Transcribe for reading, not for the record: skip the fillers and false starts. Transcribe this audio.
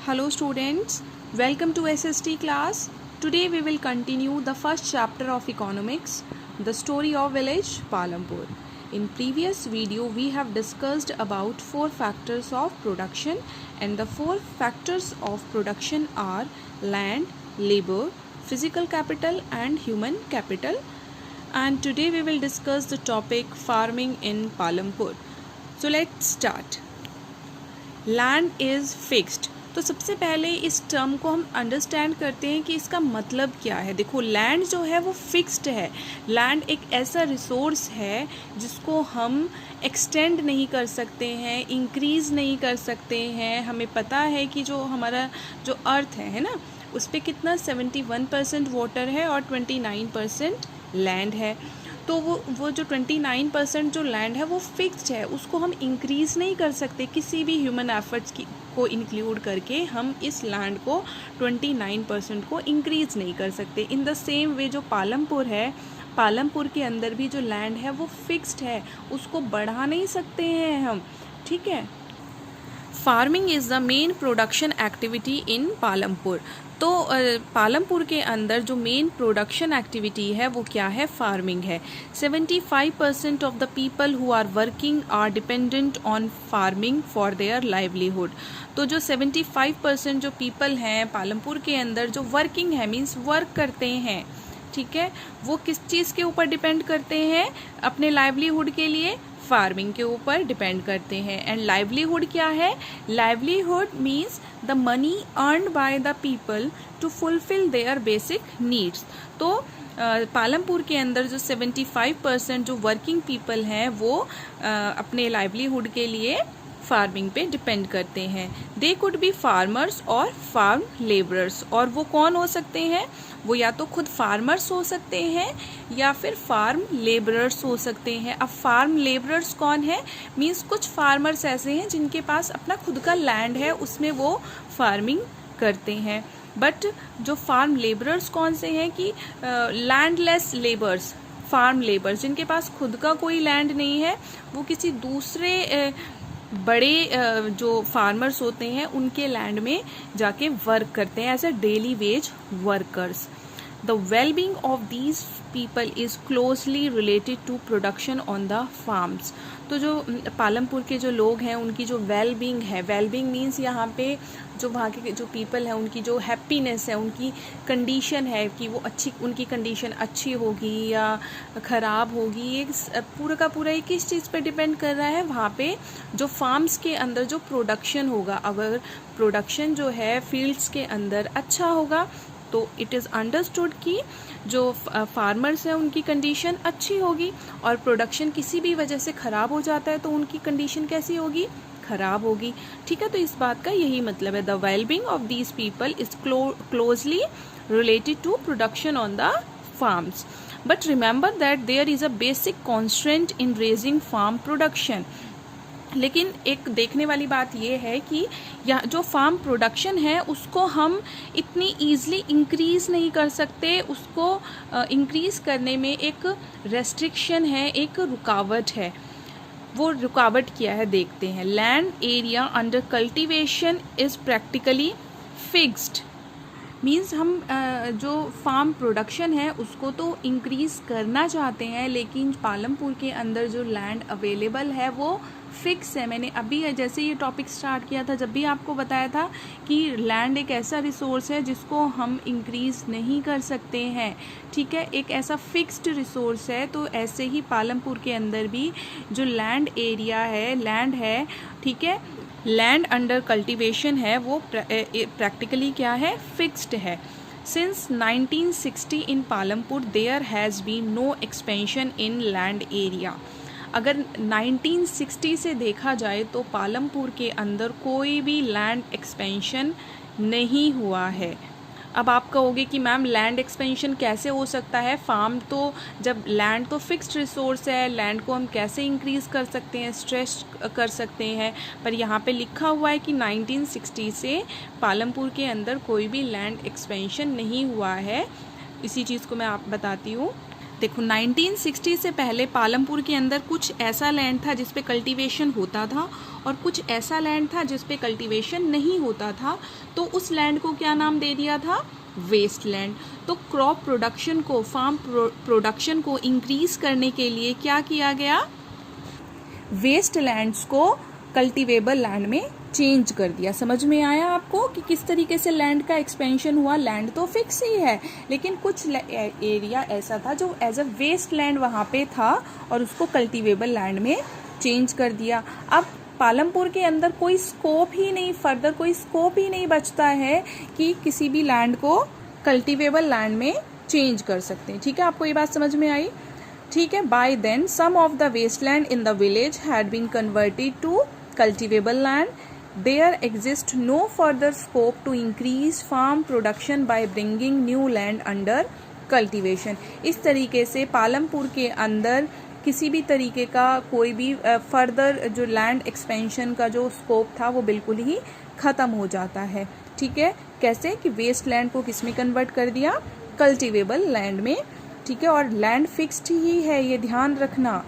Hello students, welcome to SST class. Today we will continue the first chapter of economics, the story of village Palampur. In previous video we have discussed about four factors of production, and the four factors of production are land, labor, physical capital and human capital. And today we will discuss the topic farming in Palampur. So let's start. Land is fixed. तो सबसे पहले इस term को हम understand करते हैं कि इसका मतलब क्या है। देखो, लैंड जो है वो फिक्स्ड है। लैंड एक ऐसा रिसोर्स है जिसको हम एक्सटेंड नहीं कर सकते हैं, इंक्रीज़ नहीं कर सकते हैं। हमें पता है कि जो हमारा जो अर्थ है ना, उस पर कितना 71% वाटर है और 29% लैंड है। तो वो जो 29% जो लैंड है वो फिक्स्ड है, उसको हम इंक्रीज़ नहीं कर सकते। किसी भी ह्यूमन एफर्ट्स को इंक्लूड करके हम इस लैंड को 29% को इंक्रीज़ नहीं कर सकते। इन द सेम वे जो पालमपुर है, पालमपुर के अंदर भी जो लैंड है वो फिक्स्ड है, उसको बढ़ा नहीं सकते हैं हम। ठीक है। Farming is the main production activity in Palampur. तो पालमपुर के अंदर जो मेन प्रोडक्शन एक्टिविटी है वो क्या है? फार्मिंग है। 75% of the people who are working are dependent on farming for their livelihood. तो जो 75% जो पीपल हैं पालमपुर के अंदर जो वर्किंग है, मीन्स वर्क करते हैं, ठीक है, वो किस चीज़ के ऊपर डिपेंड करते हैं? अपने लाइवलीहुड के लिए फार्मिंग के ऊपर डिपेंड करते हैं। एंड लाइवलीहुड क्या है? Livelihood means the money earned by the people to fulfil their basic needs. तो पालमपुर के अंदर जो 75% जो वर्किंग पीपल हैं वो अपने लाइवलीहुड के लिए फार्मिंग पे डिपेंड करते हैं। दे कुड बी फार्मर्स और फार्म लेबरर्स। और वो कौन हो सकते हैं? वो या तो खुद फार्मर्स हो सकते हैं या फिर फार्म लेबरर्स हो सकते हैं। अब फार्म लेबरर्स कौन है? मीन्स कुछ फार्मर्स ऐसे हैं जिनके पास अपना खुद का लैंड है, उसमें वो फार्मिंग करते हैं। बट जो फार्म लेबरर्स कौन से हैं कि लैंडलेस लेबर्स, फार्म लेबर्स जिनके पास खुद का कोई लैंड नहीं है, वो किसी दूसरे बड़े जो फार्मर्स होते हैं उनके लैंड में जाके वर्क करते हैं as a daily wage workers. The wellbeing of these people is closely related to production on the farms. तो जो पालमपुर के जो लोग हैं उनकी जो वेलबींग है, वेलबींग मीन्स यहाँ पे जो वहाँ के जो पीपल हैं उनकी जो हैप्पीनेस है, उनकी कंडीशन है कि वो अच्छी, उनकी कंडीशन अच्छी होगी या ख़राब होगी, ये पूरा का पूरा ये किस चीज़ पे डिपेंड कर रहा है? वहाँ पे जो फार्म्स के अंदर जो प्रोडक्शन होगा, अगर प्रोडक्शन जो है फील्ड्स के अंदर अच्छा होगा तो इट इज़ अंडरस्टूड कि जो फार्मर्स हैं उनकी कंडीशन अच्छी होगी। और प्रोडक्शन किसी भी वजह से ख़राब हो जाता है तो उनकी कंडीशन कैसी होगी? ख़राब होगी। ठीक है। तो इस बात का यही मतलब है, the wellbeing of these people is closely related to production on the farms. But remember that there is a basic constraint in raising farm production. लेकिन एक देखने वाली बात यह है कि यहाँ जो फार्म प्रोडक्शन है उसको हम इतनी ईज़िली इंक्रीज़ नहीं कर सकते। उसको इंक्रीज़ करने में एक रेस्ट्रिक्शन है, एक रुकावट है। वो रुकावट क्या है देखते हैं। Land area under cultivation is practically fixed. Means हम जो फार्म प्रोडक्शन है उसको तो इंक्रीज़ करना चाहते हैं, लेकिन पालमपुर के अंदर जो लैंड अवेलेबल है वो फिक्स है। मैंने अभी जैसे ये टॉपिक स्टार्ट किया था जब भी आपको बताया था कि लैंड एक ऐसा रिसोर्स है जिसको हम इंक्रीज़ नहीं कर सकते हैं। ठीक है, एक ऐसा फिक्स्ड रिसोर्स है। तो ऐसे ही पालमपुर के अंदर भी जो लैंड एरिया है, लैंड है, ठीक है, लैंड अंडर कल्टीवेशन है, वो प्रैक्टिकली क्या है? फिक्स्ड है। Since 1960 in Palampur there has been no expansion in land area. अगर 1960 से देखा जाए तो पालमपुर के अंदर कोई भी लैंड एक्सपेंशन नहीं हुआ है। अब आप कहोगे कि मैम लैंड एक्सपेंशन कैसे हो सकता है? फार्म तो, जब लैंड तो फिक्स्ड रिसोर्स है, लैंड को हम कैसे इंक्रीज़ कर सकते हैं, स्ट्रेच कर सकते हैं? पर यहाँ पे लिखा हुआ है कि 1960 से पालमपुर के अंदर कोई भी लैंड एक्सपेंशन नहीं हुआ है। इसी चीज़ को मैं आप बताती हूँ। देखो 1960 से पहले पालमपुर के अंदर कुछ ऐसा लैंड था जिस पे कल्टीवेशन होता था और कुछ ऐसा लैंड था जिस पे कल्टीवेशन नहीं होता था। तो उस लैंड को क्या नाम दे दिया था? Waste land. तो क्रॉप प्रोडक्शन को, फार्म प्रोडक्शन को इंक्रीज करने के लिए क्या किया गया? वेस्ट लैंड्स को कल्टीवेबल लैंड में चेंज कर दिया। समझ में आया आपको कि किस तरीके से लैंड का एक्सपेंशन हुआ? लैंड तो फिक्स ही है, लेकिन कुछ एरिया ऐसा था जो एज अ वेस्ट लैंड वहाँ पे था और उसको कल्टीवेबल लैंड में चेंज कर दिया। अब पालमपुर के अंदर कोई स्कोप ही नहीं, फर्दर कोई स्कोप ही नहीं बचता है कि किसी भी लैंड को कल्टीवेबल लैंड में चेंज कर सकते हैं। ठीक है, आपको ये बात समझ में आई? ठीक है, by then some of the waste land in the village had been converted to cultivable land. There exists no further scope to increase farm production by bringing new land under cultivation. इस तरीके से पालमपुर के अंदर किसी भी तरीके का कोई भी फर्दर जो लैंड एक्सपेंशन का जो स्कोप था वो बिल्कुल ही ख़त्म हो जाता है। ठीक है, कैसे कि वेस्ट लैंड को किस में कन्वर्ट कर दिया? कल्टिवेबल लैंड में। ठीक है, और लैंड फिक्स्ड ही है, ये ध्यान रखना।